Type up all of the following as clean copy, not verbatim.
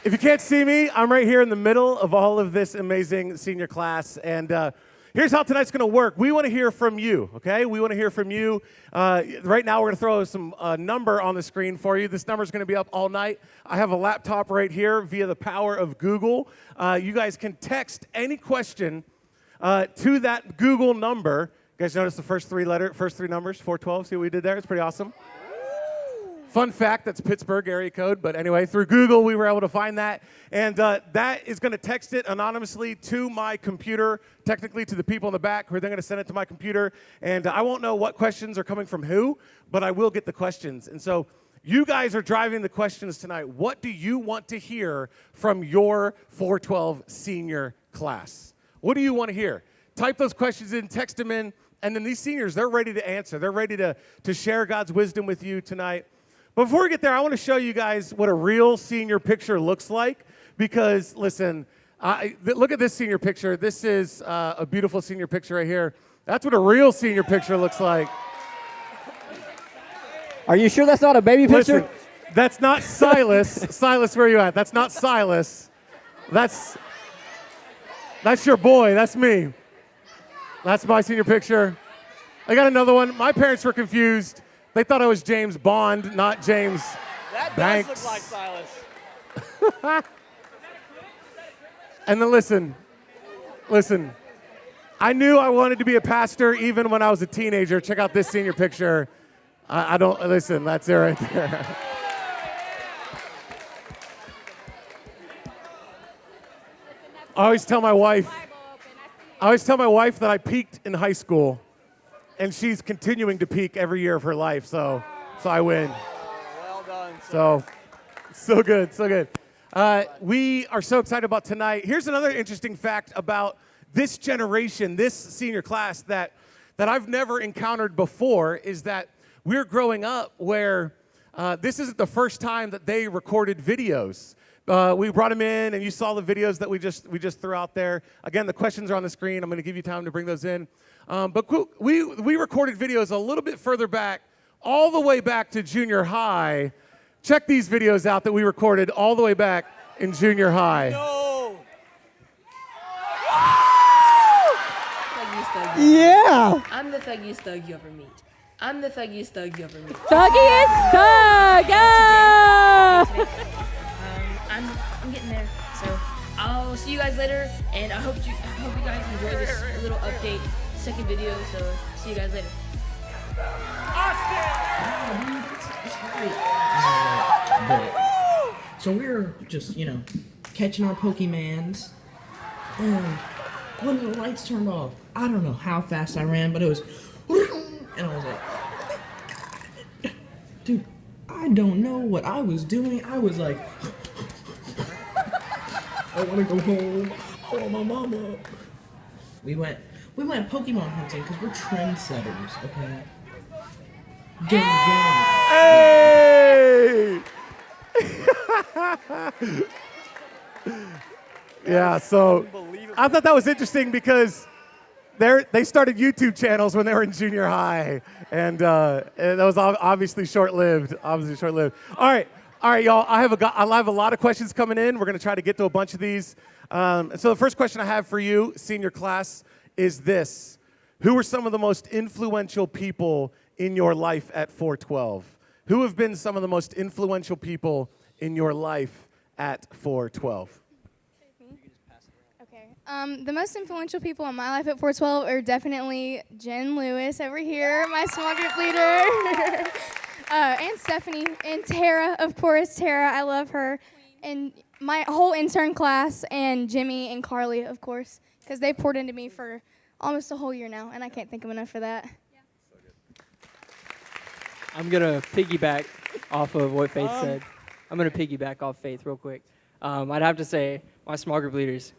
If you can't see me, I'm right here in the middle of all of this amazing senior class. And here's how tonight's going to work. We want to hear from you, okay? We want to hear from you. Right now, we're going to throw some number on the screen for you. This number is going to be up all night. I have a laptop right here via the power of Google. You guys can text any question to that Google number. You guys notice the first three numbers, 412? See what we did there? It's pretty awesome. Fun fact, that's Pittsburgh area code. But anyway, through Google, we were able to find that. And that is going to text it anonymously to my computer, technically to the people in the back, who are then going to send it to my computer. And I won't know what questions are coming from who, but I will get the questions. And so you guys are driving the questions tonight. What do you want to hear from your 412 senior class? What do you want to hear? Type those questions in, text them in, and then these seniors, they're ready to answer. They're ready to share God's wisdom with you tonight. Before we get there, I want to show you guys what a real senior picture looks like because, listen, look at this senior picture. This is a beautiful senior picture right here. That's what a real senior picture looks like. Are you sure that's not a baby picture? Listen, that's not Silas. Silas, where are you at? That's not Silas. That's your boy. That's me. That's my senior picture. I got another one. My parents were confused. They thought I was James Bond, not James Banks. That does look like Silas. And then listen. I knew I wanted to be a pastor even when I was a teenager. Check out this senior picture. Listen, that's it right there. I always tell my wife that I peaked in high school. And she's continuing to peak every year of her life, so I win. Well done. So good. We are so excited about tonight. Here's another interesting fact about this generation, this senior class that I've never encountered before, is that we're growing up where this isn't the first time that they recorded videos. We brought them in, and you saw the videos that we just threw out there. Again, the questions are on the screen. I'm going to give you time to bring those in. But we recorded videos a little bit further back, all the way back to junior high. Check these videos out that we recorded all the way back in junior high. No. Yeah. I'm the thuggiest thug you ever meet. I'm the thuggiest thug you ever meet. Thuggiest thug! Yeah! I'm getting there. So I'll see you guys later, and I hope you guys enjoy this little update, second video. So see you guys later. So we were just, catching our Pokemans, and one of the lights turned off. I don't know how fast I ran, but it was, and I was like, God. Dude, I don't know what I was doing. I was like, I want to go home. Oh, my mama. We went Pokemon hunting because we're trendsetters, okay? Gang. Hey! Yeah, so I thought that was interesting because they started YouTube channels when they were in junior high, and that was obviously short-lived. All right, y'all. I have a lot of questions coming in. We're going to try to get to a bunch of these. So the first question I have for you, senior class, is this: who were some of the most influential people in your life at 412? Who have been some of the most influential people in your life at 412? Okay. The most influential people in my life at 412 are definitely Jen Lewis over here, my small group leader, and Stephanie, and Tara, of course. Tara, I love her, and my whole intern class, and Jimmy and Carly, of course, because they poured into me for almost a whole year now, and I can't thank them enough for that. I'm going to piggyback off of what Faith said. I'm going to piggyback off Faith real quick. I'd have to say my small group leaders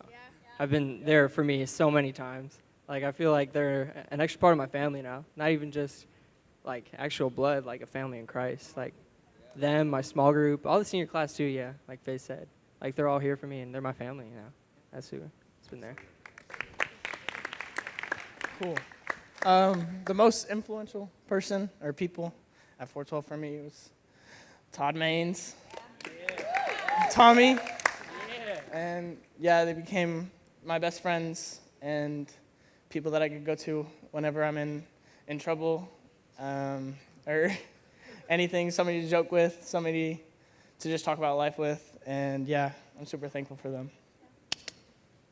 have been there for me so many times. Like, I feel like they're an extra part of my family now. Not even just, like, actual blood, like a family in Christ. Like, them, my small group, all the senior class too, yeah, like Faith said. Like, they're all here for me, and they're my family, That's who's been there. Cool. The most influential person or people at 412 for me was Todd Maines, Tommy, And yeah, they became my best friends and people that I could go to whenever I'm in trouble or anything, somebody to joke with, somebody to just talk about life with. And yeah, I'm super thankful for them.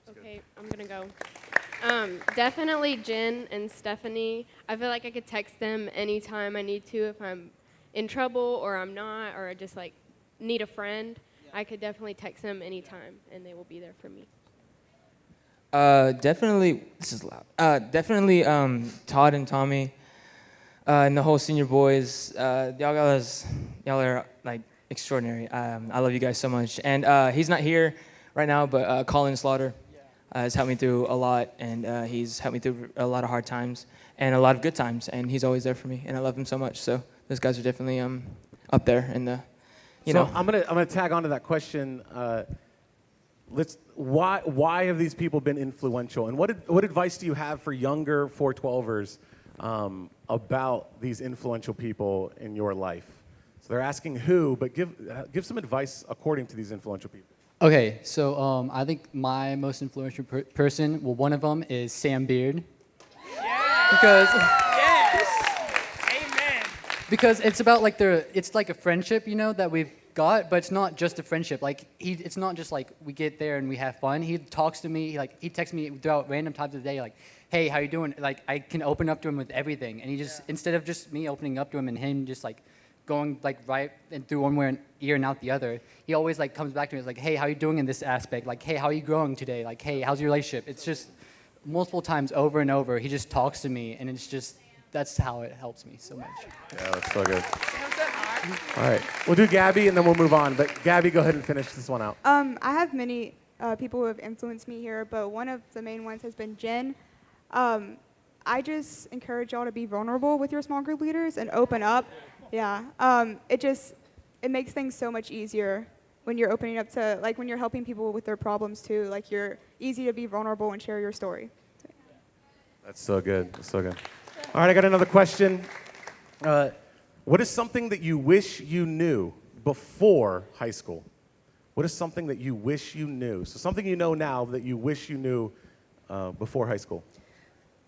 Okay, I'm gonna go. Definitely Jen and Stephanie. I feel like I could text them anytime I need to if I'm in trouble or I'm not, or I just like need a friend. I could definitely text them anytime and they will be there for me. Definitely, this is loud. Definitely Todd and Tommy and the whole senior boys. Y'all are like extraordinary. I love you guys so much. And he's not here right now, but Colin Slaughter has helped me through a lot, and he's helped me through a lot of hard times and a lot of good times, and he's always there for me, and I love him so much. So those guys are definitely up there in the, you know. I'm gonna tag onto that question. Why have these people been influential, and what advice do you have for younger 412ers about these influential people in your life? So they're asking who, but give some advice according to these influential people. Okay, so I think my most influential person, well, one of them is Sam Beard. Yeah. Because Amen. because it's about like it's like a friendship, you know, that we've got, but it's not just a friendship. Like it's not just like we get there and we have fun. He talks to me, he texts me throughout random times of the day, like, hey, how you doing? Like I can open up to him with everything, and he just instead of just me opening up to him and him just like going like right and through one ear and out the other, he always like comes back to me. It's like, hey, how are you doing in this aspect? Like, hey, how are you growing today? Like, hey, how's your relationship? It's just multiple times over and over. He just talks to me, and it's just that's how it helps me so much. Yeah, that's so good. All right, we'll do Gabby, and then we'll move on. But Gabby, go ahead and finish this one out. I have many people who have influenced me here, but one of the main ones has been Jen. I just encourage y'all to be vulnerable with your small group leaders and open up. Yeah, it makes things so much easier when you're opening up to, like, when you're helping people with their problems too. Like, you're easy to be vulnerable and share your story. That's so good. That's so good. All right, I got another question. What is something that you wish you knew before high school? What is something that you wish you knew? So something you know now that you wish you knew before high school.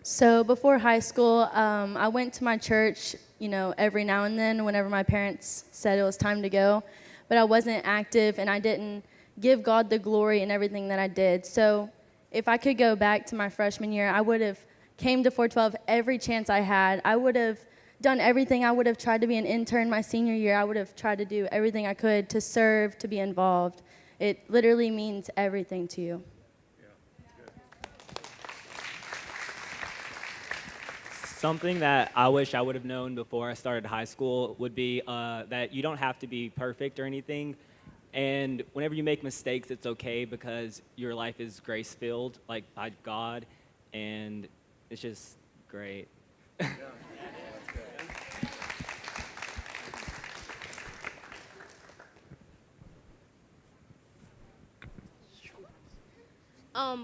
So before high school, I went to my church, every now and then whenever my parents said it was time to go. But I wasn't active, and I didn't give God the glory in everything that I did. So if I could go back to my freshman year, I would have came to 412 every chance I had. I would have done everything. I would have tried to be an intern my senior year. I would have tried to do everything I could to serve, to be involved. It literally means everything to you. Something that I wish I would have known before I started high school would be that you don't have to be perfect or anything. And whenever you make mistakes, it's okay because your life is grace-filled, like by God, and it's just great.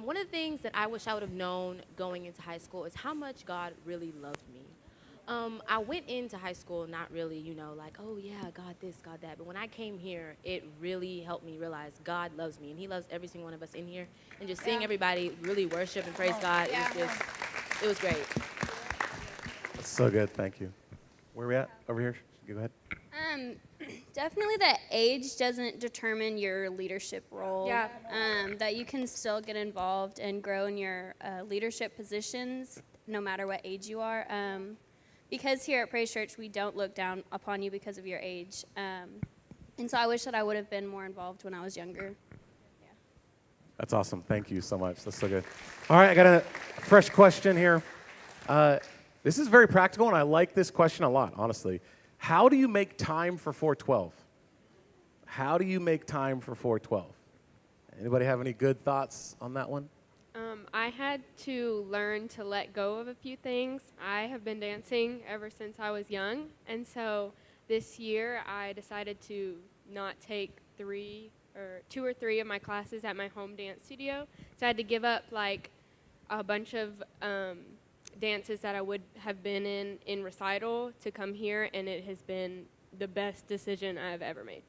One of the things that I wish I would have known going into high school is how much God really loved me. I went into high school not really, like, oh yeah, God this, God that. But when I came here, it really helped me realize God loves me, and He loves every single one of us in here. And just seeing everybody really worship and praise God, it was great. That's so good. Thank you. Where are we at? Over here. Go ahead. Definitely that age doesn't determine your leadership role. Yeah. That you can still get involved and grow in your leadership positions no matter what age you are. Because here at Praise Church, we don't look down upon you because of your age. And so I wish that I would have been more involved when I was younger. Yeah. That's awesome. Thank you so much. That's so good. All right, I got a fresh question here. This is very practical, and I like this question a lot, honestly. How do you make time for 412? How do you make time for 412? Anybody have any good thoughts on that one? I had to learn to let go of a few things. I have been dancing ever since I was young, and so this year I decided to not take 2 or 3 of my classes at my home dance studio. So I had to give up like a bunch of dances that I would have been in recital to come here, and it has been the best decision I've ever made.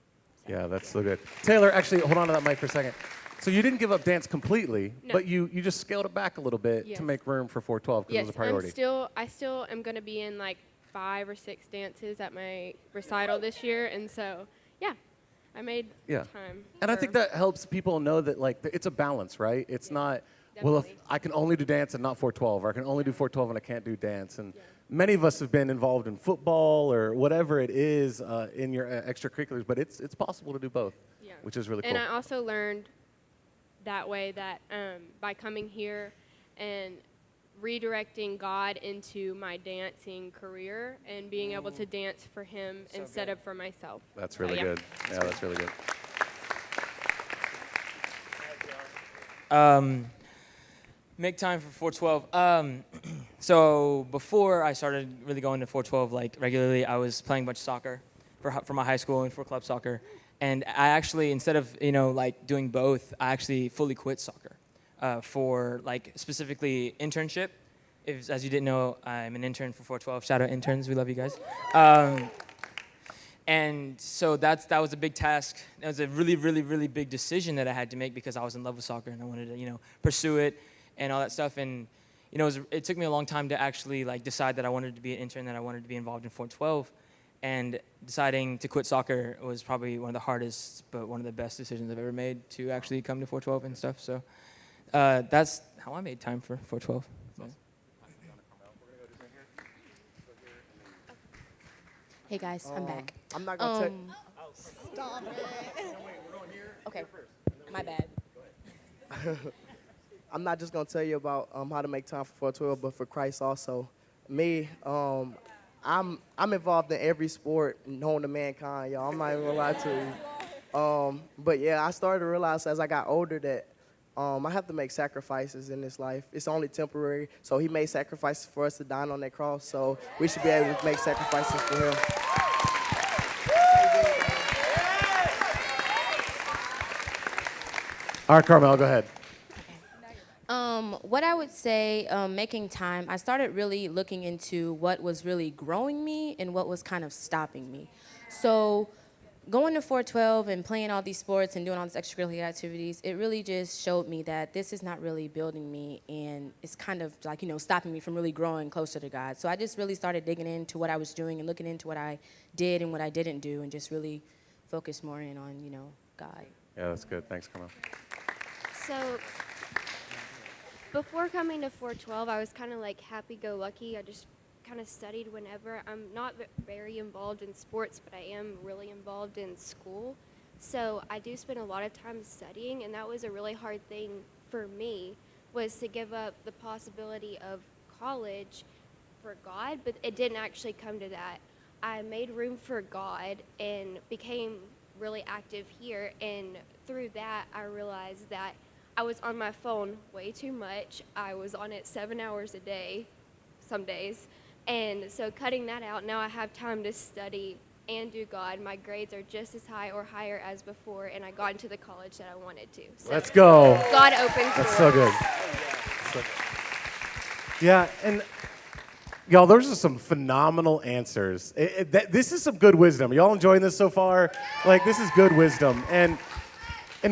Yeah, that's so good. Taylor, actually, hold on to that mic for a second. So you didn't give up dance completely, No. but you just scaled it back a little bit Yes. to make room for 412 because it was a priority. I still am going to be in like 5 or 6 dances at my recital this year, and so yeah, I made time. And I think that helps people know that like it's a balance, right? It's not well, if I can only do dance and not 412, or I can only do 412 and I can't do dance. And many of us have been involved in football or whatever it is in your extracurriculars, but it's possible to do both, which is really cool. And I also learned that way that by coming here and redirecting God into my dancing career and being able to dance for Him instead of for myself. That's really good. Yeah, that's really good. Make time for 412. So before I started really going to 412 like regularly, I was playing a bunch of soccer for my high school and for club soccer. And I actually, instead of like doing both, I actually fully quit soccer for like specifically internship. As you didn't know, I'm an intern for 412. Shout out interns, we love you guys. And so that was a big task. It was a really, really, really big decision that I had to make because I was in love with soccer and I wanted to pursue it and all that stuff. And it took me a long time to actually like decide that I wanted to be an intern, that I wanted to be involved in 412. And deciding to quit soccer was probably one of the hardest, but one of the best decisions I've ever made to actually come to 412 and stuff. So that's how I made time for 412. Hey guys, I'm back. I'm not gonna Stop it. Okay, my bad. I'm not just gonna tell you about how to make time for 412, but for Christ also. Me, I'm involved in every sport known to mankind, y'all. I'm not even gonna lie to you. But yeah, I started to realize as I got older that I have to make sacrifices in this life. It's only temporary. So He made sacrifices for us to die on that cross. So we should be able to make sacrifices for Him. All right, Carmel, go ahead. What I would say, making time, I started really looking into what was really growing me and what was kind of stopping me. So going to 412 and playing all these sports and doing all these extracurricular activities, it really just showed me that this is not really building me, and it's kind of like, stopping me from really growing closer to God. So I just really started digging into what I was doing and looking into what I did and what I didn't do and just really focused more in on, God. Yeah, that's good. Thanks, Carmel. So before coming to 412, I was kind of like happy-go-lucky. I just kind of studied whenever. I'm not very involved in sports, but I am really involved in school. So I do spend a lot of time studying, and that was a really hard thing for me, was to give up the possibility of college for God, but it didn't actually come to that. I made room for God and became really active here, and through that I realized that I was on my phone way too much. I was on it 7 hours a day, some days. And so cutting that out, now I have time to study and do God. My grades are just as high or higher as before, and I got into the college that I wanted to. So Let's go. God opens That's doors. so good. Yeah, and y'all, those are some phenomenal answers. This is some good wisdom. Y'all enjoying this so far? Like, this is good wisdom. And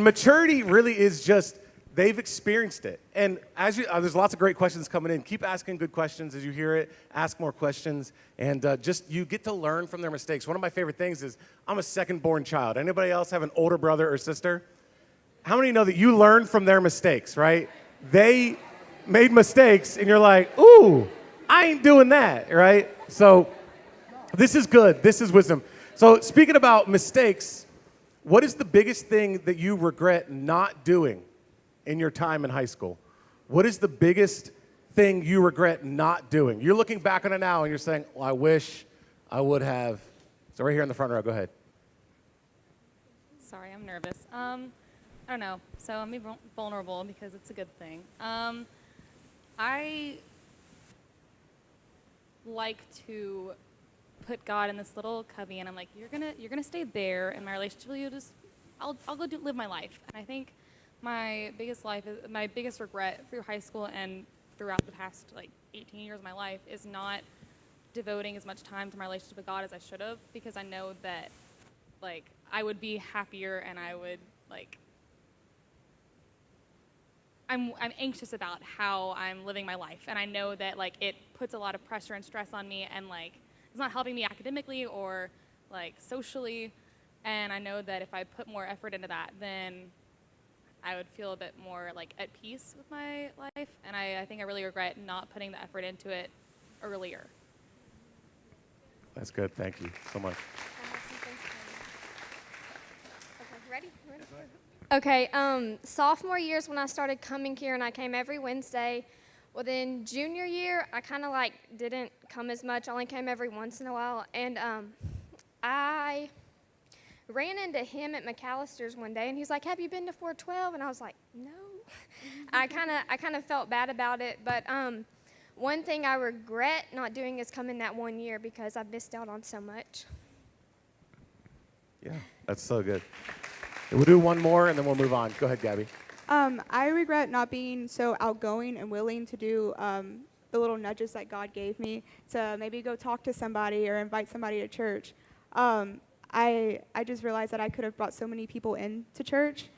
maturity really is just, they've experienced it. And as you, there's lots of great questions coming in. Keep asking good questions as you hear it. Ask more questions. And just, you get to learn from their mistakes. One of my favorite things is, I'm a second-born child. Anybody else have an older brother or sister? How many know that you learn from their mistakes, right? They made mistakes, and you're like, ooh, I ain't doing that, right? So this is good. This is wisdom. So speaking about mistakes, what is the biggest thing that you regret not doing in your time in high school? What is the biggest thing you regret not doing? You're looking back on it now and you're saying, well, I wish I would have. So right here in the front row, go ahead. Sorry, I'm nervous. I don't know. So I'm being vulnerable because it's a good thing. I like to put God in this little cubby, and I'm like, you're gonna stay there in my relationship. I'll go live my life. And I think my biggest regret through high school and throughout the past 18 years of my life is not devoting as much time to my relationship with God as I should have, because I know that I would be happier and I would I'm anxious about how I'm living my life, and I know that like it puts a lot of pressure and stress on me, and like it's not helping me academically or like socially. And I know that if I put more effort into that, then I would feel a bit more like at peace with my life. And I think I really regret not putting the effort into it earlier. That's good. Thank you so much. Ready? Okay, sophomore years when I started coming here and I came every Wednesday. Well, then junior year, I kind of like didn't come as much. I only came every once in a while. And I ran into him at McAllister's one day, and he's like, "Have you been to 412?" And I was like, "No." I kind of felt bad about it. But one thing I regret not doing is coming that one year because I've missed out on so much. Yeah, that's so good. We'll do one more, and then we'll move on. Go ahead, Gabby. I regret not being so outgoing and willing to do the little nudges that God gave me to maybe go talk to somebody or invite somebody to church. I just realized that I could have brought so many people into church.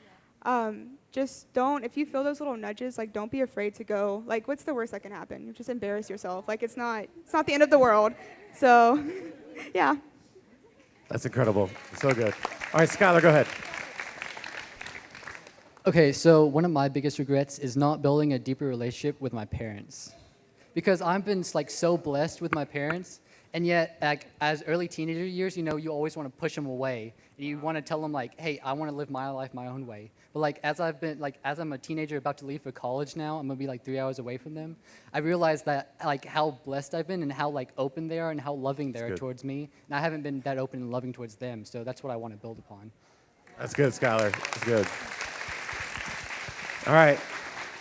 Just don't, if you feel those little nudges, like don't be afraid to go. Like, what's the worst that can happen? You just embarrass yourself. Like, it's not the end of the world. So, yeah. That's incredible. So good. All right, Skylar, go ahead. Okay, so one of my biggest regrets is not building a deeper relationship with my parents, because I've been like so blessed with my parents, and yet like as early teenager years, you know, you always want to push them away, and you want to tell them like, hey, I want to live my life my own way. But like as I'm a teenager about to leave for college now, I'm gonna be like 3 hours away from them. I realized that like how blessed I've been and how like open they are and how loving they are towards me, and I haven't been that open and loving towards them. So that's what I want to build upon. That's good, Skylar. That's good. All right.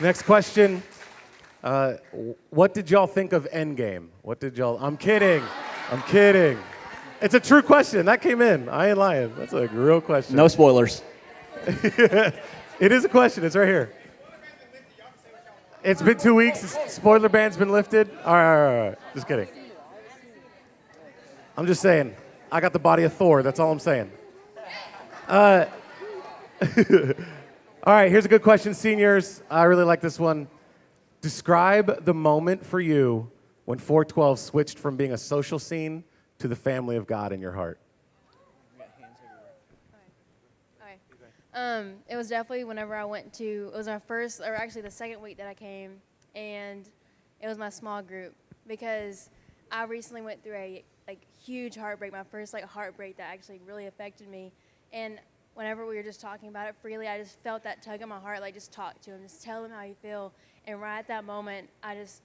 Next question. What did y'all think of Endgame? What did y'all... I'm kidding. I'm kidding. It's a true question. That came in. I ain't lying. That's a real question. No spoilers. It is a question. It's right here. It's been 2 weeks. The spoiler ban's been lifted. All right. Just kidding. I'm just saying. I got the body of Thor. That's all I'm saying. All right, here's a good question, seniors. I really like this one. Describe the moment for you when 412 switched from being a social scene to the family of God in your heart. It was definitely whenever I went to, it was our first, or actually the second week that I came, and it was my small group, because I recently went through a huge heartbreak, my first heartbreak that actually really affected me, and whenever we were just talking about it freely, I just felt that tug in my heart, just talk to him, just tell him how you feel. And right at that moment, I just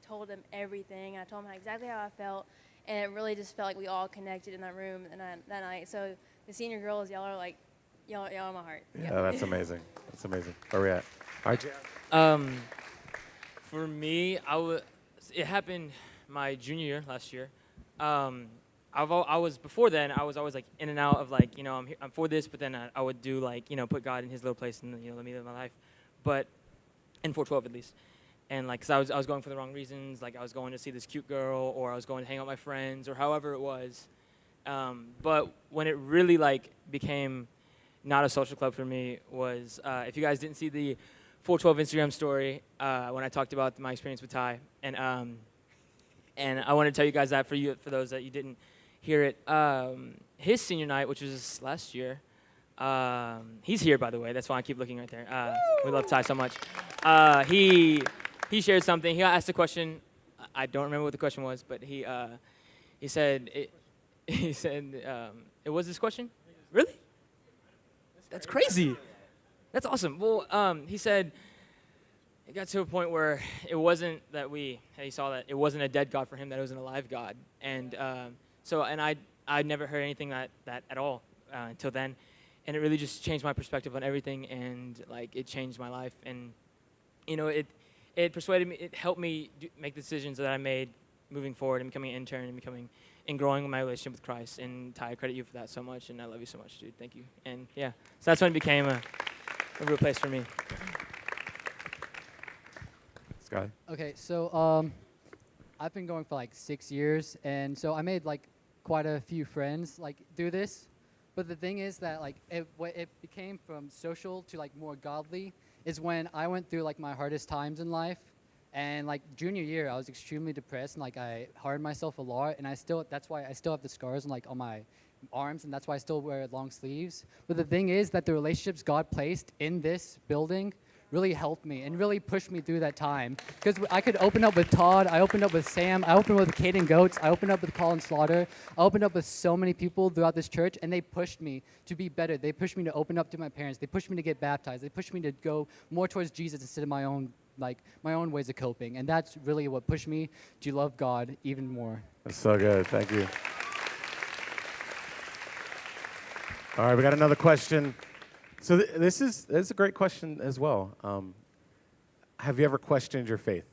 told him everything. And I told him exactly how I felt, and it really just felt like we all connected in that room that night. So the senior girls, y'all are y'all in my heart. Yeah, that's amazing. That's amazing. Where are we at? All right, For me, it happened my junior year last year. Before then, I was always in and out of I'm for this, but then I would do put God in His little place and let me live my life, but in 412 at least, and cause I was going for the wrong reasons, I was going to see this cute girl, or I was going to hang out with my friends, or however it was, but when it really became not a social club for me was if you guys didn't see the 412 Instagram story when I talked about my experience with Ty, and I want to tell you guys that for those that you didn't hear it. His senior night, which was last year, he's here, by the way. That's why I keep looking right there. We love Ty so much. He shared something. He asked a question. I don't remember what the question was, but he said, it was this question? Really? That's crazy. That's awesome. Well, he said, it got to a point where it wasn't that he saw that it wasn't a dead God for him, that it was an alive God. And I'd never heard anything that at all until then. And it really just changed my perspective on everything, and it changed my life. And, it persuaded me, it helped me make decisions that I made moving forward and becoming an intern and growing my relationship with Christ. And Ty, I credit you for that so much, and I love you so much, dude. Thank you. And yeah, so that's when it became a real place for me. Scott? Okay, so I've been going for 6 years, and so I made quite a few friends through this, But the thing is that like what it became from social to like more godly is when I went through like my hardest times in life. And like junior year, I was extremely depressed and like I harmed myself a lot. And that's why I still have the scars on like on my arms, and that's why I still wear long sleeves. But the thing is that the relationships God placed in this building really helped me and really pushed me through that time. Because I could open up with Todd, I opened up with Sam, I opened up with Caden Goats, I opened up with Colin Slaughter, I opened up with so many people throughout this church, and they pushed me to be better. They pushed me to open up to my parents. They pushed me to get baptized. They pushed me to go more towards Jesus instead of my own ways of coping. And that's really what pushed me to love God even more. That's so good. Thank you. All right, we got another question. So this is a great question as well. Have you ever questioned your faith?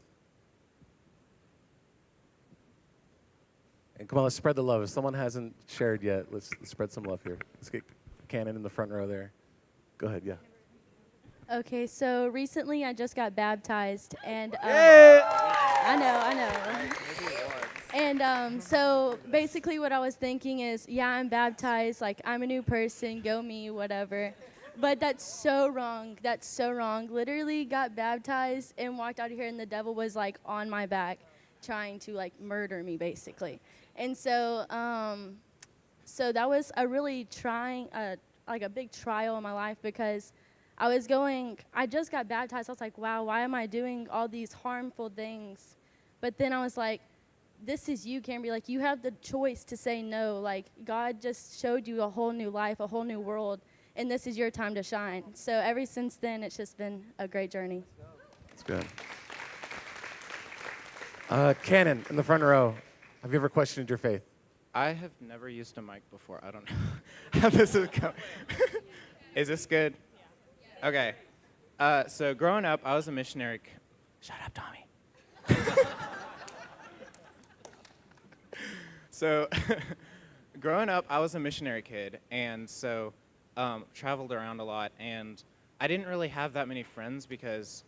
And come on, let's spread the love. If someone hasn't shared yet, let's spread some love here. Let's get Cannon in the front row there. Go ahead, yeah. Okay, so recently I just got baptized, and I know. And so basically what I was thinking is, yeah, I'm baptized, like I'm a new person, go me, whatever. But that's so wrong. That's so wrong. Literally got baptized and walked out of here, and the devil was like on my back, trying to like murder me, basically. And so, so that was a really like a big trial in my life, because I just got baptized. I was like, wow, why am I doing all these harmful things? But then I was like, this is you, Cambry. Like, you have the choice to say no. Like, God just showed you a whole new life, a whole new world, and this is your time to shine. So ever since then, it's just been a great journey. That's good. Cannon in the front row. Have you ever questioned your faith? I have never used a mic before. I don't know how this is going. Is this good? Okay. So growing up, I was a missionary. Shut up, Tommy. So growing up, I was a missionary kid, and so traveled around a lot, and I didn't really have that many friends because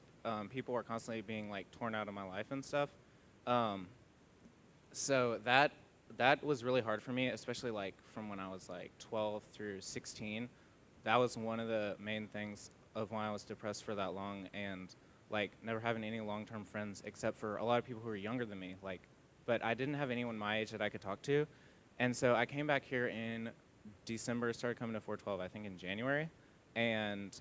people were constantly being like torn out of my life and stuff. So that was really hard for me, especially like from when I was like 12 through 16. That was one of the main things of why I was depressed for that long, and like never having any long-term friends except for a lot of people who were younger than me. But I didn't have anyone my age that I could talk to, and so I came back here in December, started coming to 412, I think in January, and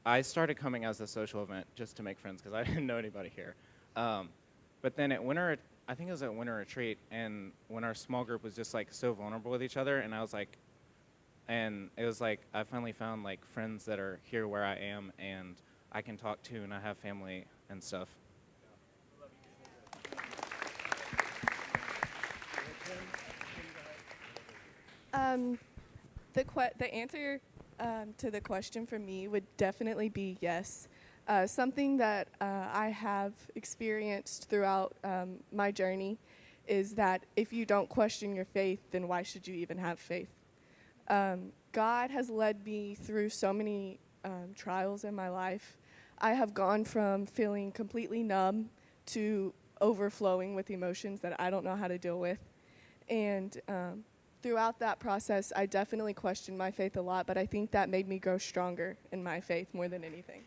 I started coming as a social event just to make friends because I didn't know anybody here. But then I think it was at winter retreat, and when our small group was just like so vulnerable with each other, and it was like I finally found like friends that are here where I am and I can talk to, and I have family and stuff. The answer to the question for me would definitely be yes. Something that I have experienced throughout my journey is that if you don't question your faith, then why should you even have faith? God has led me through so many trials in my life. I have gone from feeling completely numb to overflowing with emotions that I don't know how to deal with. And throughout that process, I definitely questioned my faith a lot, but I think that made me grow stronger in my faith more than anything.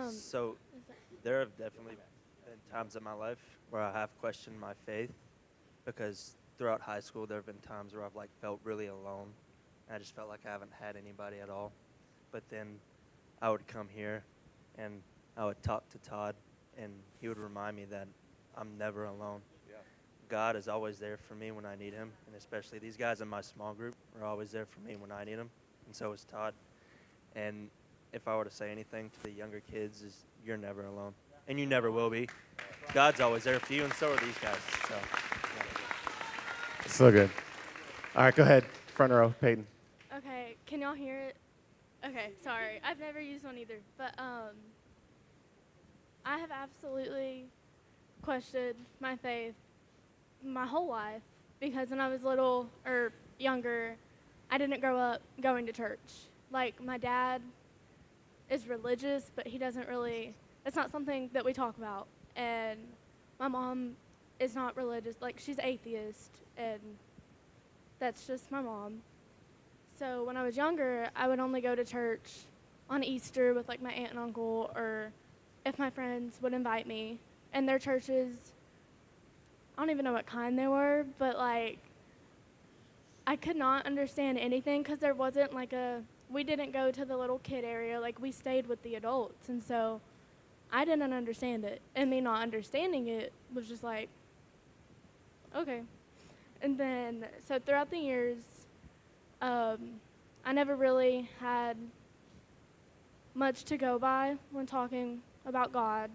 So there have definitely been times in my life where I have questioned my faith, because throughout high school there have been times where I've like felt really alone. I just felt like I haven't had anybody at all. But then I would come here and I would talk to Todd, and he would remind me that I'm never alone. Yeah. God is always there for me when I need him, and especially these guys in my small group are always there for me when I need him, and so is Todd. And if I were to say anything to the younger kids, is you're never alone, and you never will be. God's always there for you, and so are these guys. So good. All right, go ahead. Front row, Peyton. Okay, can y'all hear it? Okay, sorry. I've never used one either, but I have absolutely questioned my faith my whole life, because when I was little or younger, I didn't grow up going to church. Like, my dad is religious, but he doesn't really, it's not something that we talk about. And my mom is not religious. Like, she's atheist, and that's just my mom. So when I was younger, I would only go to church on Easter with, like, my aunt and uncle, or if my friends would invite me. And their churches, I don't even know what kind they were, but, like, I could not understand anything because there wasn't, like, we didn't go to the little kid area. Like, we stayed with the adults. And so I didn't understand it. And me not understanding it was just like, okay. And then, so throughout the years, I never really had much to go by when talking about God.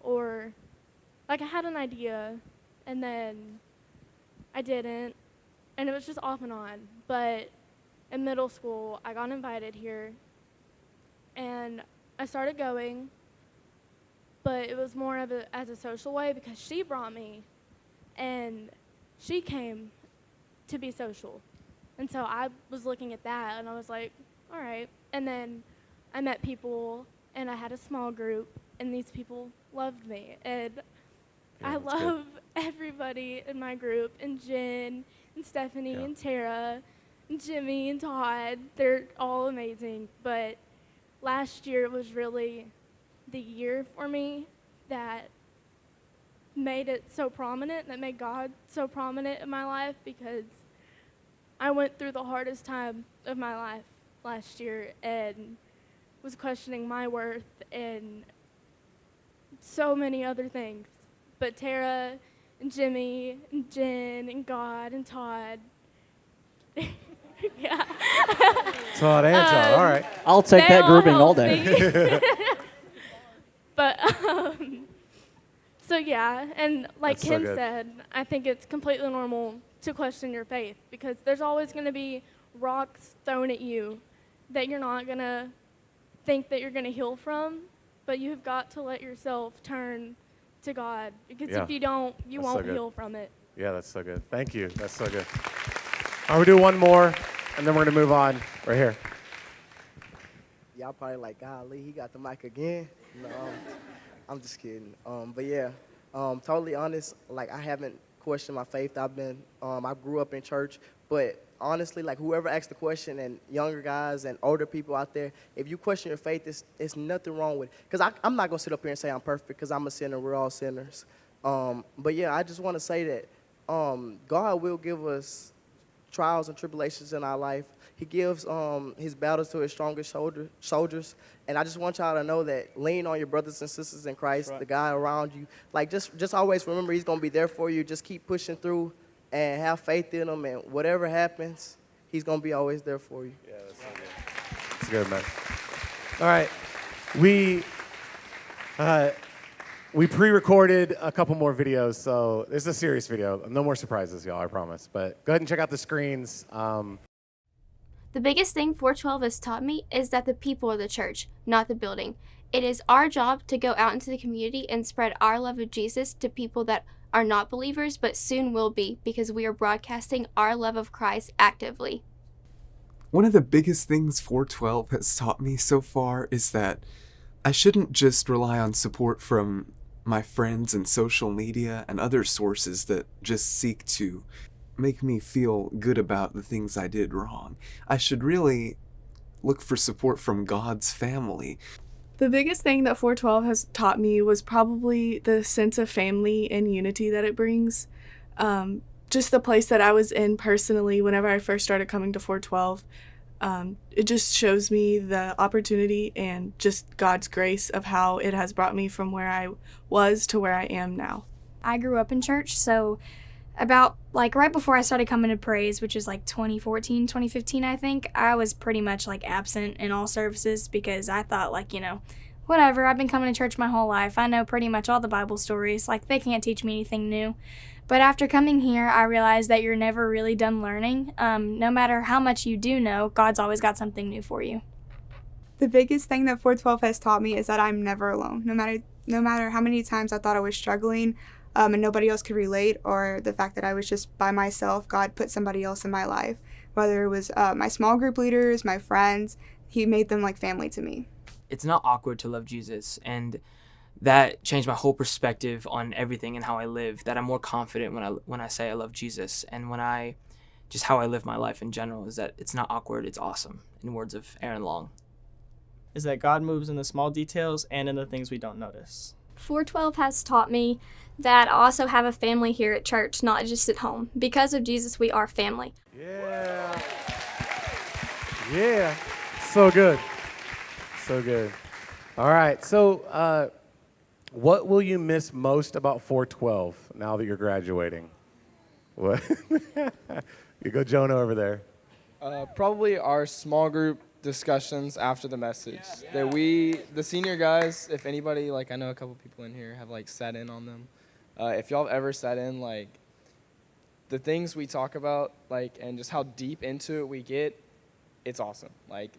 Or, like, I had an idea, and then I didn't. And it was just off and on. But in middle school, I got invited here, and I started going, but it was more of as a social way because she brought me, and she came to be social. And so I was looking at that, and I was like, all right. And then I met people, and I had a small group, and these people loved me. And I love everybody in my group, and Jen, and Stephanie, and Tara, and Jimmy, and Todd. They're all amazing. But last year was really the year for me that made it so prominent, that made God so prominent in my life, because I went through the hardest time of my life last year and was questioning my worth and so many other things. But Tara and Jimmy and Jen and God and Todd, yeah. Todd and Todd, all right. I'll take that grouping all day. But, so yeah, and like That's so Kim good. said, I think it's completely normal to question your faith because there's always going to be rocks thrown at you that you're not going to think that you're going to heal from, but you've got to let yourself turn to God because Yeah. if you don't, you That's so won't good. heal from it. Yeah, that's so good. Thank you. That's so good. All right, we'll do one more, and then we're going to move on right here. Y'all probably like, golly, he got the mic again. No, I'm just kidding. But yeah, totally honest. Like, I haven't questioned my faith. I grew up in church, but honestly, like, whoever asked the question, and younger guys and older people out there, if you question your faith, it's nothing wrong with it. Because I'm not gonna sit up here and say I'm perfect, because I'm a sinner. We're all sinners. But yeah, I just want to say that God will give us trials and tribulations in our life. He gives his battles to his strongest soldiers. And I just want y'all to know that lean on your brothers and sisters in Christ, the guy around you. Like, just always remember he's going to be there for you. Just keep pushing through and have faith in him. And whatever happens, he's going to be always there for you. Yeah, that's so good. That's good, man. All right. We pre-recorded a couple more videos, so this is a serious video. No more surprises, y'all, I promise. But go ahead and check out the screens. The biggest thing 412 has taught me is that the people are the church, not the building. It is our job to go out into the community and spread our love of Jesus to people that are not believers but soon will be, because we are broadcasting our love of Christ actively. One of the biggest things 412 has taught me so far is that I shouldn't just rely on support from my friends and social media and other sources that just seek to make me feel good about the things I did wrong. I should really look for support from God's family. The biggest thing that 412 has taught me was probably the sense of family and unity that it brings. Just the place that I was in personally whenever I first started coming to 412. It just shows me the opportunity and just God's grace of how it has brought me from where I was to where I am now. I grew up in church, so about like right before I started coming to Praise, which is like 2014, 2015, I think, I was pretty much like absent in all services because I thought like, whatever, I've been coming to church my whole life. I know pretty much all the Bible stories. Like, they can't teach me anything new. But after coming here, I realized that you're never really done learning. No matter how much you do know, God's always got something new for you. The biggest thing that 412 has taught me is that I'm never alone. No matter how many times I thought I was struggling and nobody else could relate, or the fact that I was just by myself, God put somebody else in my life. Whether it was my small group leaders, my friends, he made them like family to me. It's not awkward to love Jesus, and that changed my whole perspective on everything and how I live, that I'm more confident when I say I love Jesus, and when I just how I live my life in general is that it's not awkward, it's awesome, in words of Aaron Long. Is that God moves in the small details and in the things we don't notice. 412 has taught me that I also have a family here at church, not just at home. Because of Jesus, we are family. Yeah. Yeah. So good. So good. All right. So, what will you miss most about 412 now that you're graduating? What? You go, Jonah, over there. Probably our small group discussions after the message. That the senior guys, if anybody, like I know a couple people in here have like sat in on them. If y'all have ever sat in, like the things we talk about, like, and just how deep into it we get, it's awesome. Like,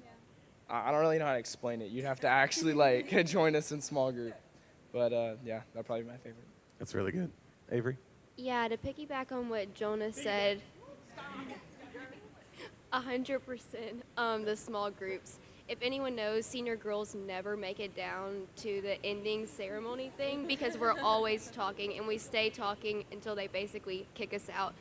I don't really know how to explain it. You'd have to actually like join us in small group. But yeah, that'd probably be my favorite. That's really good. Avery? Yeah, to piggyback on what Jonah said, 100%, the small groups. If anyone knows, senior girls never make it down to the ending ceremony thing because we're always talking, and we stay talking until they basically kick us out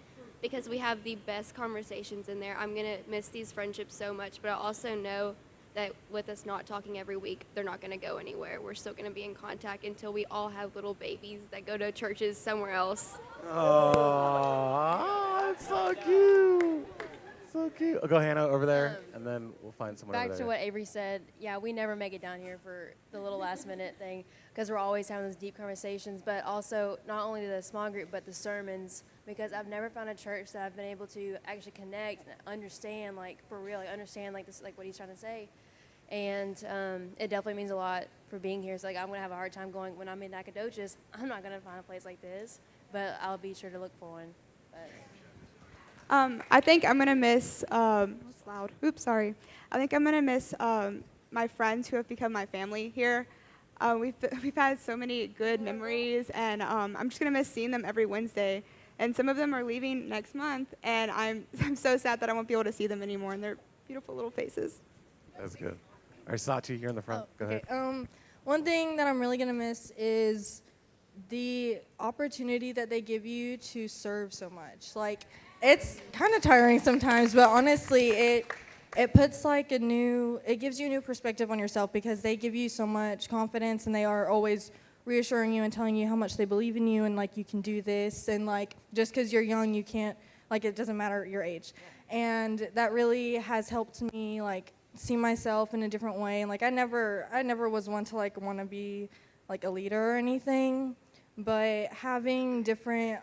because we have the best conversations in there. I'm going to miss these friendships so much, but I also know that with us not talking every week, they're not going to go anywhere. We're still going to be in contact until we all have little babies that go to churches somewhere else. Oh, that's so cute. So cute. I'll go Hannah over there, and then we'll find someone over Back there. to what Avery said, yeah, we never make it down here for the little last minute thing because we're always having those deep conversations, but also not only the small group, but the sermons, because I've never found a church that I've been able to actually connect and understand, like, for real, like, understand, like, this, like, what he's trying to say. And it definitely means a lot for being here. So, like, I'm going to have a hard time going when I'm in Nacogdoches. I'm not going to find a place like this, but I'll be sure to look for one. But I think I'm gonna miss. It's loud. Oops, sorry. I think I'm gonna miss my friends who have become my family here. We've had so many good memories, and I'm just gonna miss seeing them every Wednesday. And some of them are leaving next month, and I'm so sad that I won't be able to see them anymore. And they're beautiful little faces. That's good. All right, Sachi, here in the front. Go ahead. One thing that I'm really going to miss is the opportunity that they give you to serve so much. Like, it's kind of tiring sometimes, but honestly, it puts like it gives you a new perspective on yourself because they give you so much confidence, and they are always reassuring you and telling you how much they believe in you, and like you can do this, and like just because you're young, you can't, like, it doesn't matter your age. And that really has helped me like see myself in a different way. And like I never was one to like want to be like a leader or anything, but having different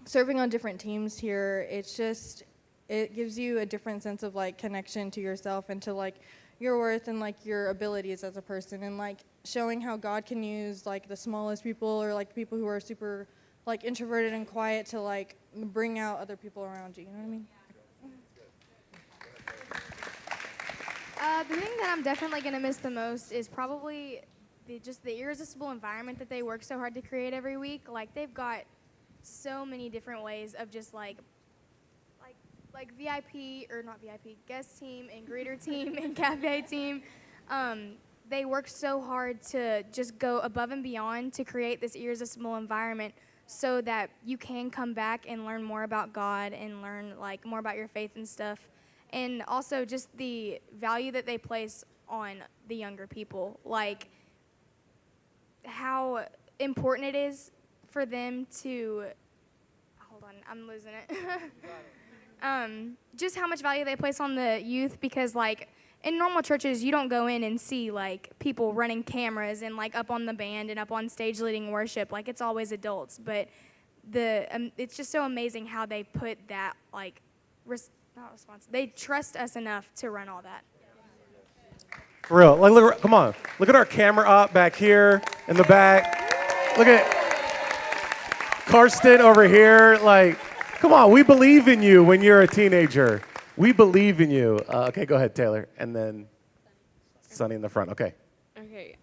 serving on different teams here, it gives you a different sense of like connection to yourself and to like your worth and like your abilities as a person, and like showing how God can use like the smallest people or like people who are super like introverted and quiet to like bring out other people around you. You know what I mean? The thing that I'm definitely going to miss the most is probably just the irresistible environment that they work so hard to create every week. Like, they've got so many different ways of just like VIP, or not VIP, guest team and greeter team and cafe team. They work so hard to just go above and beyond to create this irresistible environment so that you can come back and learn more about God and learn like more about your faith and stuff. And also just the value that they place on the younger people, like how important it is for them to, hold on, I'm losing it. Just how much value they place on the youth, because like in normal churches, you don't go in and see like people running cameras and like up on the band and up on stage leading worship. Like, it's always adults, but it's just so amazing how they put that like not response. They trust us enough to run all that. For real. Like, look, come on. Look at our camera op back here in the back. Look at Karsten over here. Like, come on. We believe in you when you're a teenager. We believe in you. Okay, go ahead, Taylor. And then Sunny in the front. Okay. Okay.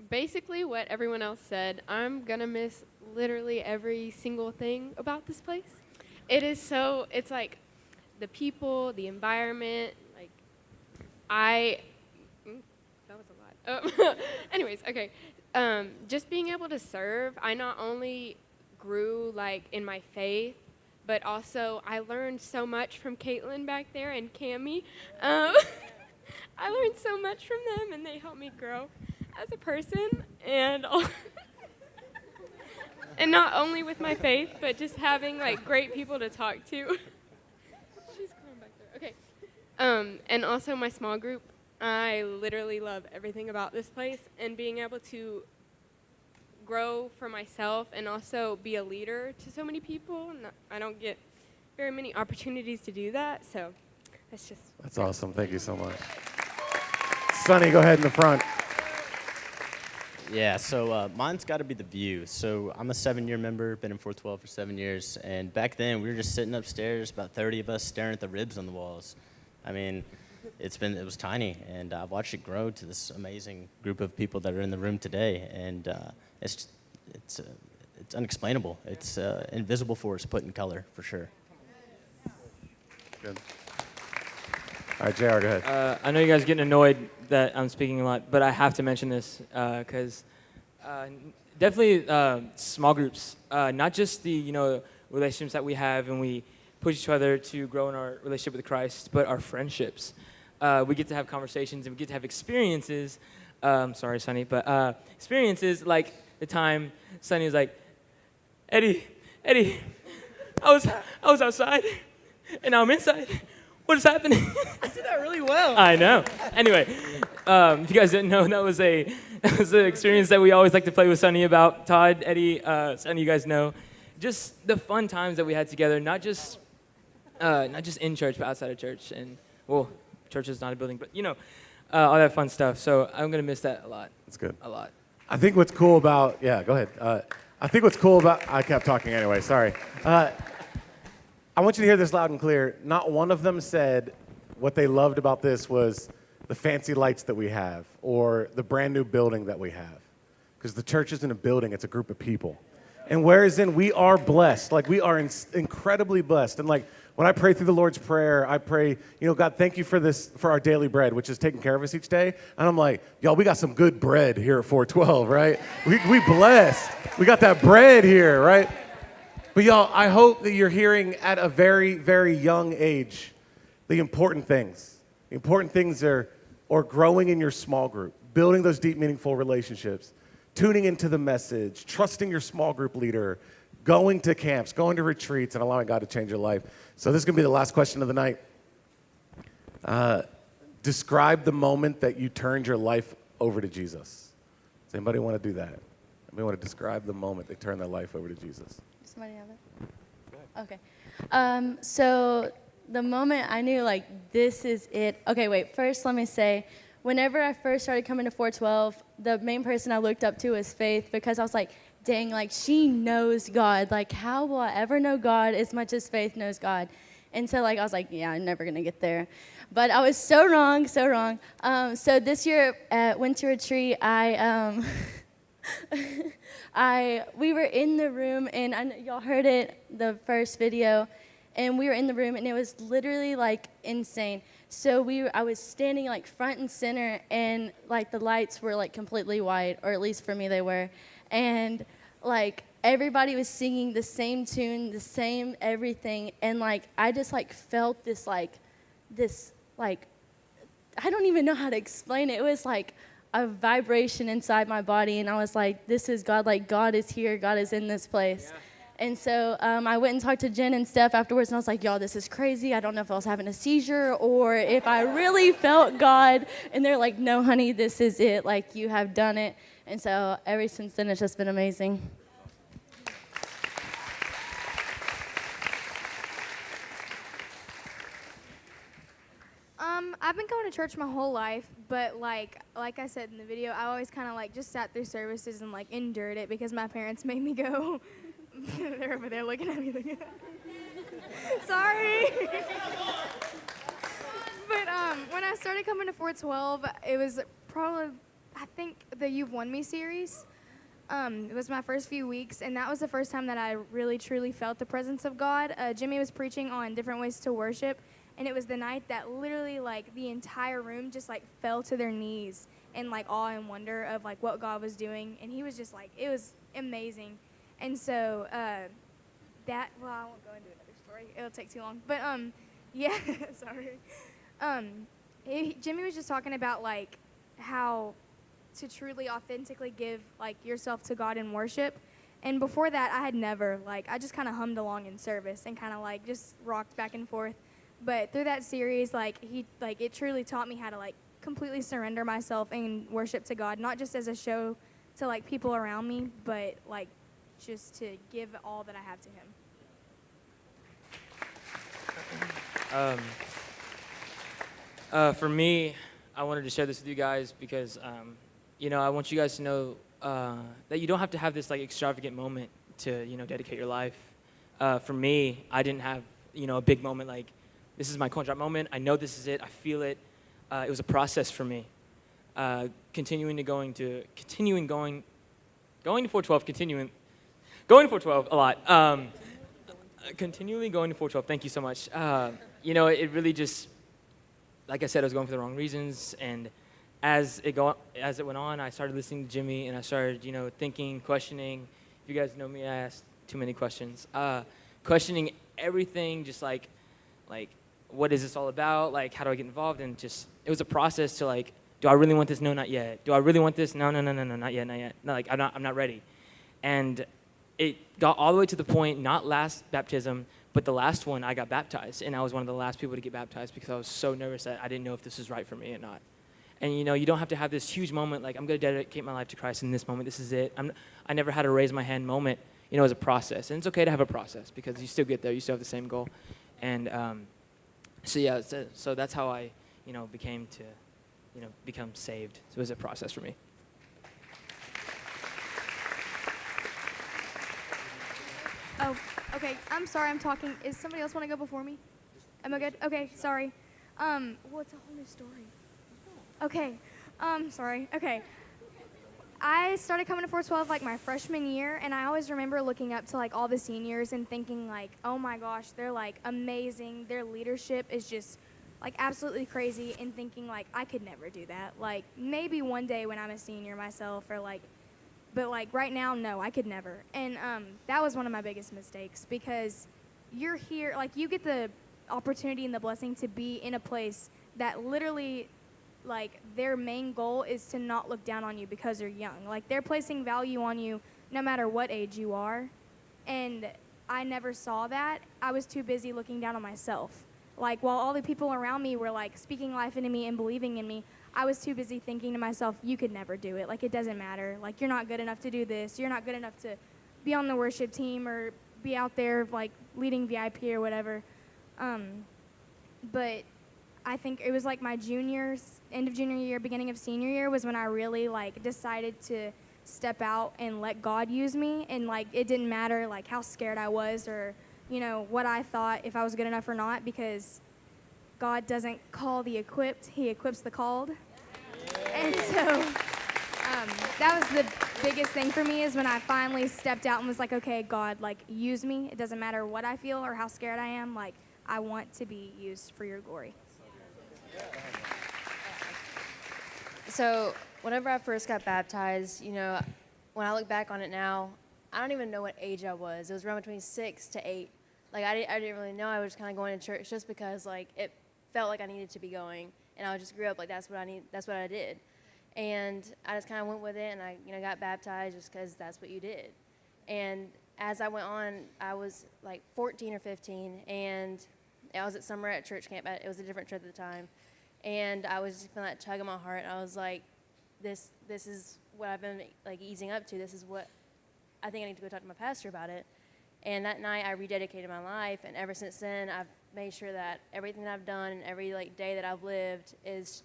Basically what everyone else said, I'm going to miss literally every single thing about this place. It's like, the people, the environment, like, that was a lot. Anyways, okay. Just being able to serve, I not only grew like in my faith, but also I learned so much from Caitlin back there and Cammie. I learned so much from them, and they helped me grow as a person, and and not only with my faith, but just having like great people to talk to. She's coming back there. Okay. And also my small group. I literally love everything about this place, and being able to grow for myself and also be a leader to so many people. I don't get very many opportunities to do that, so That's awesome. Thank you so much. Sonny, go ahead in the front. Yeah, so mine's got to be the view. So I'm a 7-year member, been in 412 for 7 years, and back then we were just sitting upstairs, about 30 of us staring at the ribs on the walls. I mean, it was tiny, and I've watched it grow to this amazing group of people that are in the room today, and it's unexplainable. It's invisible force put in color, for sure. Good. All right, JR, go ahead. I know you guys are getting annoyed that I'm speaking a lot, but I have to mention this because definitely small groups, not just the relationships that we have and we push each other to grow in our relationship with Christ, but our friendships. We get to have conversations and we get to have experiences. Sorry, Sonny, but experiences like the time Sonny was like, Eddie, I was outside and now I'm inside. What is happening? I did that really well. I know. Anyway, if you guys didn't know, that was an experience that we always like to play with Sonny about. Todd, Eddie, Sonny, you guys know. Just the fun times that we had together, not just in church, but outside of church. And, well, church is not a building, but, all that fun stuff. So I'm going to miss that a lot. That's good. A lot. I think what's cool about, yeah, go ahead. I think what's cool about, I kept talking anyway, sorry. I want you to hear this loud and clear. Not one of them said what they loved about this was the fancy lights that we have or the brand new building that we have. Because the church isn't a building, it's a group of people. And whereas we are blessed, like we are incredibly blessed. And like when I pray through the Lord's Prayer, I pray, God, thank you for this, for our daily bread, which is taking care of us each day. And I'm like, y'all, we got some good bread here at 412, right? We blessed. We got that bread here, right? But y'all, I hope that you're hearing at a very, very young age the important things. The important things are growing in your small group, building those deep, meaningful relationships, tuning into the message, trusting your small group leader, going to camps, going to retreats, and allowing God to change your life. So this is going to be the last question of the night. Describe the moment that you turned your life over to Jesus. Does anybody want to do that? Anybody want to describe the moment they turned their life over to Jesus? Somebody have it? Okay. So the moment I knew, this is it. Okay, wait. First, let me say, whenever I first started coming to 412, the main person I looked up to was Faith because I was like, dang, she knows God. How will I ever know God as much as Faith knows God? And so, I was like, yeah, I'm never going to get there. But I was so wrong, so wrong. So this year at Winter Retreat, we were in the room, and I know y'all heard it, the first video, and we were in the room, and it was literally, insane. So I was standing, front and center, and, the lights were, completely white, or at least for me they were. And, everybody was singing the same tune, the same everything, and, I just, felt this, I don't even know how to explain it. It was, a vibration inside my body, and I was like, this is God. God is here. God is in this place. Yeah. And so I went and talked to Jen and Steph afterwards, and I was like, y'all, this is crazy. I don't know if I was having a seizure or if I really felt God. And they're like, no, honey, this is it. You have done it. And so ever since then, it's just been amazing. I've been going to church my whole life, but like I said in the video, I always kind of just sat through services and endured it because my parents made me go. They're over there looking at me. Sorry. But when I started coming to 412, it was probably, I think, the You've Won Me series. It was my first few weeks, and that was the first time that I really, truly felt the presence of God. Jimmy was preaching on different ways to worship, And it was the night that literally like the entire room just like fell to their knees in like awe and wonder of like what God was doing. And he was just like, it was amazing. And so that, well, I won't go into another story. It'll take too long. But yeah, sorry. Jimmy was just talking about like how to truly authentically give like yourself to God in worship. And before that, I had never, like, I just kind of hummed along in service and kind of like just rocked back and forth. But through that series, like it truly taught me how to like completely surrender myself in worship to God, not just as a show to like people around me, but like just to give all that I have to Him. For me, I wanted to share this with you guys because, I want you guys to know that you don't have to have this like extravagant moment to, dedicate your life. For me, I didn't have, a big moment like, this is my coin drop moment. I know this is it. I feel it. It was a process for me. Going to 412 a lot. Continually going to 412. Thank you so much. It really just, like I said, I was going for the wrong reasons. And as it went on, I started listening to Jimmy, and I started, thinking, questioning. If you guys know me, I ask too many questions. Questioning everything, just like, what is this all about? Like, how do I get involved? And just, it was a process to like, do I really want this? No, not yet. Do I really want this? No, not yet. No, like, I'm not ready. And it got all the way to the point, not last baptism, but the last one, I got baptized. And I was one of the last people to get baptized because I was so nervous that I didn't know if this was right for me or not. And, you don't have to have this huge moment, like, I'm going to dedicate my life to Christ in this moment. This is it. I never had a raise my hand moment, as a process. And it's okay to have a process because you still get there. You still have the same goal. And so that's how I, became to, become saved. So it was a process for me. Oh, okay. I'm sorry I'm talking. Is somebody else want to go before me? Am I good? Okay, sorry. Well, it's a whole new story. Okay. Sorry. Okay. I started coming to 412 like my freshman year, and I always remember looking up to like all the seniors and thinking like, oh my gosh, they're like amazing. Their leadership is just like absolutely crazy, and thinking like I could never do that. Like maybe one day when I'm a senior myself, or like, but like right now, no, I could never. And that was one of my biggest mistakes, because you're here, like you get the opportunity and the blessing to be in a place that literally, like, their main goal is to not look down on you because you're young. Like, they're placing value on you no matter what age you are. And I never saw that. I was too busy looking down on myself. Like, while all the people around me were, like, speaking life into me and believing in me, I was too busy thinking to myself, you could never do it. Like, it doesn't matter. Like, you're not good enough to do this. You're not good enough to be on the worship team or be out there, like, leading VIP or whatever. But I think it was like my end of junior year, beginning of senior year was when I really like decided to step out and let God use me. And like it didn't matter like how scared I was, or what I thought, if I was good enough or not, because God doesn't call the equipped, He equips the called. And so that was the biggest thing for me, is when I finally stepped out and was like, okay, God, like use me. It doesn't matter what I feel or how scared I am. Like I want to be used for your glory. So whenever I first got baptized, when I look back on it now, I don't even know what age I was. It was around between 6 to 8. Like I didn't really know. I was kind of going to church just because like it felt like I needed to be going, and I just grew up like that's what I did, and I just kind of went with it, and I got baptized just because that's what you did. And as I went on, I was like 14 or 15, and I was at summer at church camp. It was a different church at the time. And I was just feeling that tug in my heart. I was like, this is what I've been like easing up to. This is what I think I need to go talk to my pastor about it. And that night I rededicated my life, and ever since then I've made sure that everything that I've done and every like day that I've lived is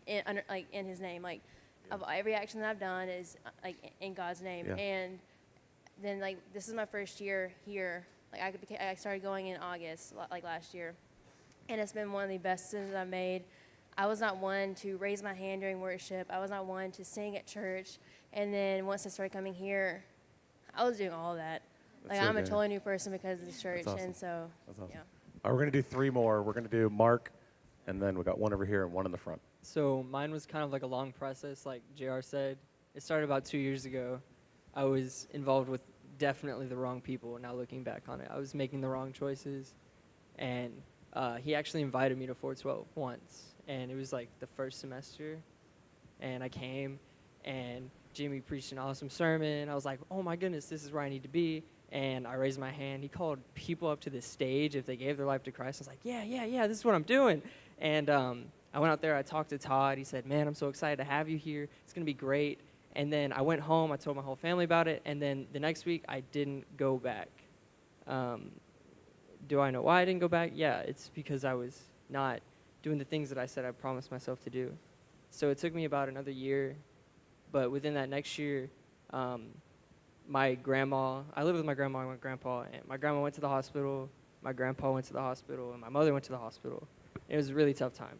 in His name. Like of every action that I've done is like in God's name. Yeah. And then like this is my first year here. Like I started going in August like last year, and it's been one of the best decisions I've made. I was not one to raise my hand during worship. I was not one to sing at church. And then once I started coming here, I was doing all of that. Like, so I'm a good. totally new person because of this church. That's awesome. And so, That's awesome. yeah. We're going to do 3 more. We're going to do Mark, and then we got one over here and one in the front. So mine was kind of like a long process, like JR said. It started about 2 years ago. I was involved with definitely the wrong people. Now looking back on it, I was making the wrong choices. And he actually invited me to 412 once. And it was like the first semester. And I came, and Jimmy preached an awesome sermon. I was like, oh my goodness, this is where I need to be. And I raised my hand. He called people up to the stage if they gave their life to Christ. I was like, yeah, this is what I'm doing. And I went out there, I talked to Todd. He said, man, I'm so excited to have you here. It's going to be great. And then I went home. I told my whole family about it. And then the next week, I didn't go back. Do I know why I didn't go back? Yeah, it's because I was not doing the things that I said I promised myself to do. So it took me about another year. But within that next year, my grandma, I lived with my grandma and my grandpa, and my grandma went to the hospital, my grandpa went to the hospital, and my mother went to the hospital. It was a really tough time.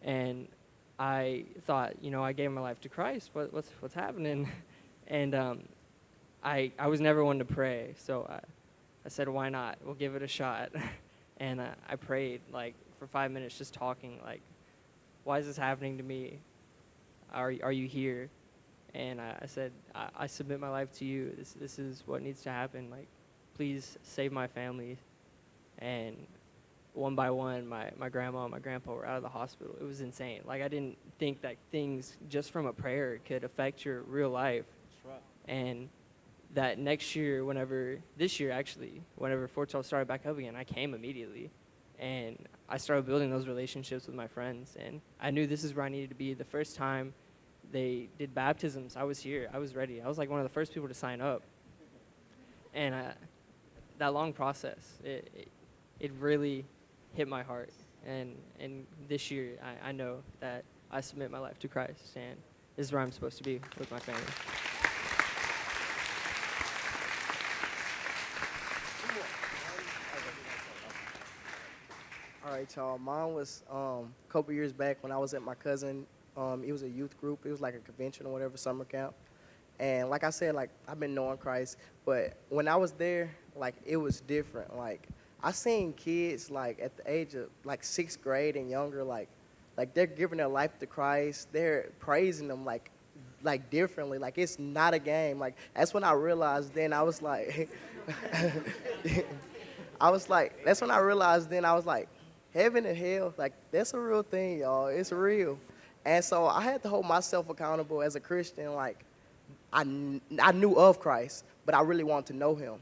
And I thought, I gave my life to Christ. What's happening? And I was never one to pray, so I said, why not? We'll give it a shot. And I prayed, for 5 minutes, just talking, why is this happening to me? Are you here? And I said, I submit my life to you. This is what needs to happen. Please save my family. And one by one, my grandma and my grandpa were out of the hospital. It was insane. I didn't think that things just from a prayer could affect your real life. That's right. And that next year, this year actually, whenever 412 started back up again, I came immediately. And I started building those relationships with my friends. And I knew this is where I needed to be. The first time they did baptisms, I was here. I was ready. I was one of the first people to sign up. And that long process, it really hit my heart. And this year, I know that I submit my life to Christ, and this is where I'm supposed to be with my family. All right, y'all. Mine was a couple years back when I was at my cousin. It was a youth group. It was like a convention or whatever, summer camp. And like I said, I've been knowing Christ, but when I was there, it was different. I seen kids at the age of 6th grade and younger, they're giving their life to Christ. They're praising them differently. It's not a game. That's when I realized. Then I was like, that's when I realized. Then I was like, heaven and hell, that's a real thing, y'all. It's real. And so I had to hold myself accountable as a Christian. I knew of Christ, but I really wanted to know him.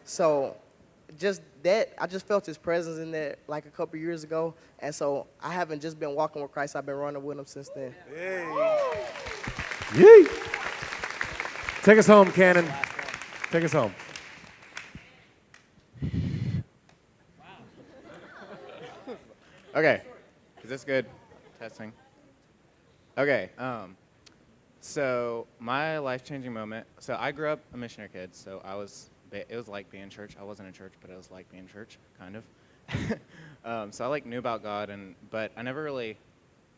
So just that, I just felt his presence in there a couple years ago. And so I haven't just been walking with Christ, I've been running with him since then. Yay! Take us home, Cannon. Take us home. Okay, is this good? Testing. Okay, so my life-changing moment, so I grew up a missionary kid, so it was like being in church. I wasn't in church, but it was like being in church, kind of. So I knew about God, but I never really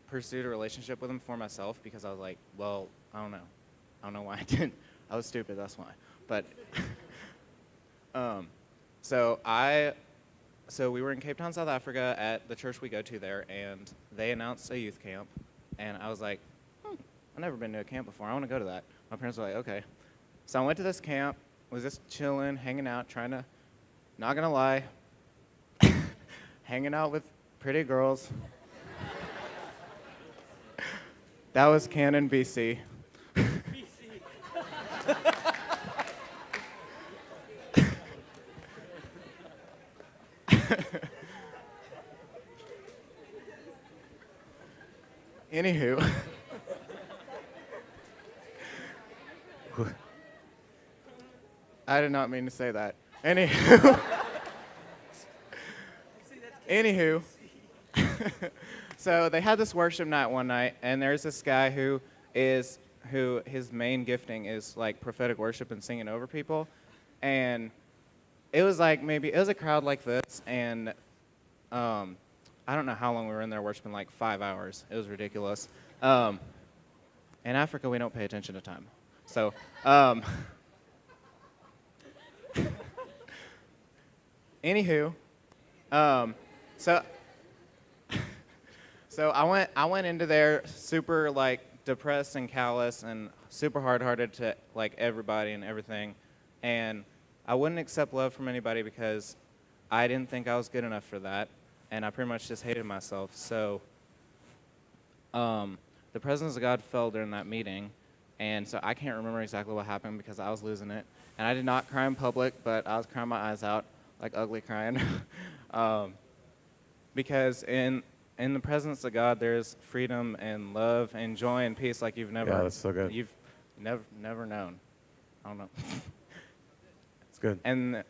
pursued a relationship with him for myself because I was like, well, I don't know why I didn't. I was stupid, that's why. But, so we were in Cape Town, South Africa at the church we go to there, and they announced a youth camp. And I was like, I've never been to a camp before. I want to go to that. My parents were like, okay. So I went to this camp, was just chilling, hanging out, not going to lie, hanging out with pretty girls. That was Cannon, BC. Anywho. I did not mean to say that. Anywho. So they had this worship night one night, and there's this guy who his main gifting is prophetic worship and singing over people. And it was it was a crowd like this, and I don't know how long we were in there worshiping, 5 hours. It was ridiculous. In Africa, we don't pay attention to time. So, anywho, So so I went into there super like depressed and callous and super hard-hearted to like everybody and everything, and I wouldn't accept love from anybody because I didn't think I was good enough for that, and I pretty much just hated myself. So the presence of God fell during that meeting, and so I can't remember exactly what happened because I was losing it, and I did not cry in public, but I was crying my eyes out, like ugly crying, because in the presence of God, there's freedom and love and joy and peace like you've never. Yeah, that's so good. You've never known. I don't know. It's good. And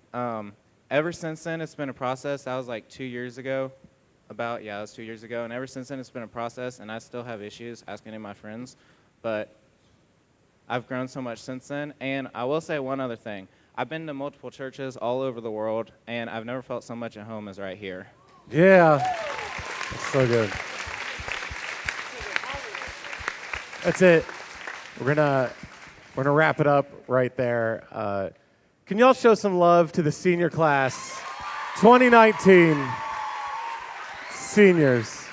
ever since then, it's been a process. That was like 2 years ago. That was 2 years ago. And ever since then, it's been a process. And I still have issues asking any of my friends, but I've grown so much since then. And I will say one other thing. I've been to multiple churches all over the world, and I've never felt so much at home as right here. Yeah. That's so good. That's it. We're gonna wrap it up right there. Can y'all show some love to the senior class 2019 seniors?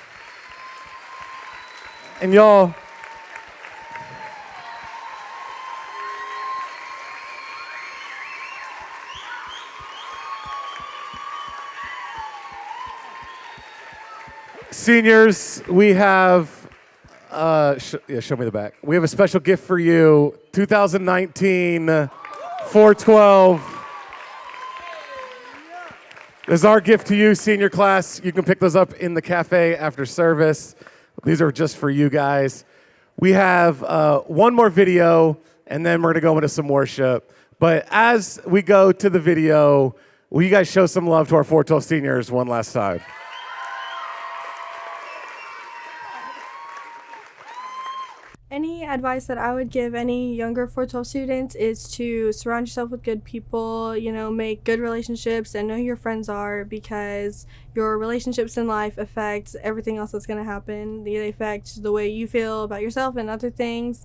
And y'all, seniors, we have, show me the back. We have a special gift for you. 2019 412. This is our gift to you, senior class. You can pick those up in the cafe after service. These are just for you guys. We have one more video, and then we're going to go into some worship. But as we go to the video, will you guys show some love to our 412 seniors one last time? Any advice that I would give any younger 412 students is to surround yourself with good people, make good relationships and know who your friends are, because your relationships in life affect everything else that's going to happen. They affect the way you feel about yourself and other things.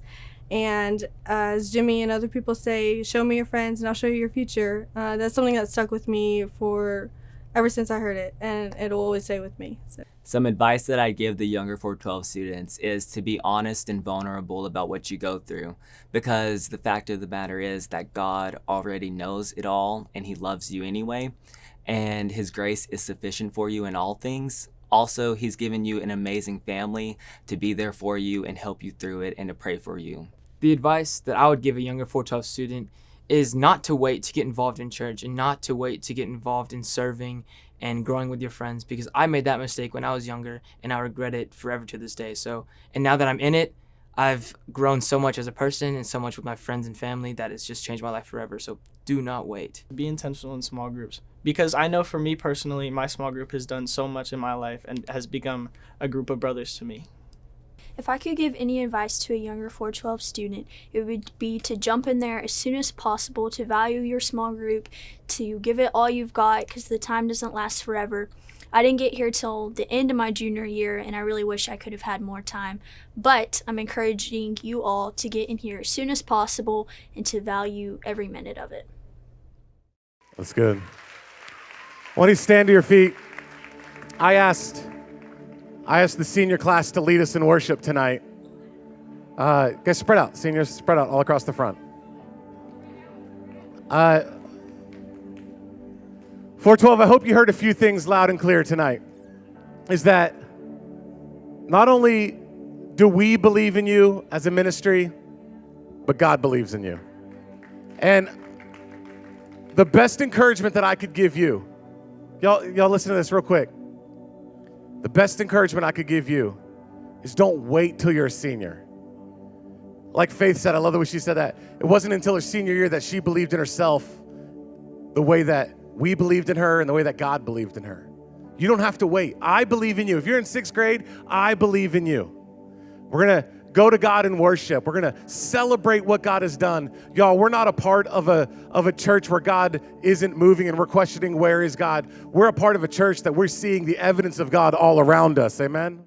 And as Jimmy and other people say, show me your friends and I'll show you your future. That's something that stuck with me for ever since I heard it, and it'll always stay with me. So. Some advice that I give the younger 412 students is to be honest and vulnerable about what you go through, because the fact of the matter is that God already knows it all and he loves you anyway, and his grace is sufficient for you in all things. Also, he's given you an amazing family to be there for you and help you through it and to pray for you. The advice that I would give a younger 412 student is not to wait to get involved in church and not to wait to get involved in serving and growing with your friends, because I made that mistake when I was younger and I regret it forever to this day. And now that I'm in it, I've grown so much as a person and so much with my friends and family that it's just changed my life forever. So do not wait. Be intentional in small groups, because I know for me personally, my small group has done so much in my life and has become a group of brothers to me. If I could give any advice to a younger 412 student, it would be to jump in there as soon as possible, to value your small group, to give it all you've got, because the time doesn't last forever. I didn't get here till the end of my junior year, and I really wish I could have had more time. But I'm encouraging you all to get in here as soon as possible and to value every minute of it. That's good. Why don't you stand to your feet? I asked the senior class to lead us in worship tonight. Guys, spread out. Seniors, spread out all across the front. 412, I hope you heard a few things loud and clear tonight. Is that not only do we believe in you as a ministry, but God believes in you. And the best encouragement that I could give you, y'all listen to this real quick. The best encouragement I could give you is don't wait till you're a senior. Like Faith said, I love the way she said that. It wasn't until her senior year that she believed in herself the way that we believed in her and the way that God believed in her. You don't have to wait. I believe in you. If you're in 6th grade, I believe in you. We're going to go to God in worship. We're going to celebrate what God has done. Y'all, we're not a part of a church where God isn't moving and we're questioning where is God. We're a part of a church that we're seeing the evidence of God all around us. Amen?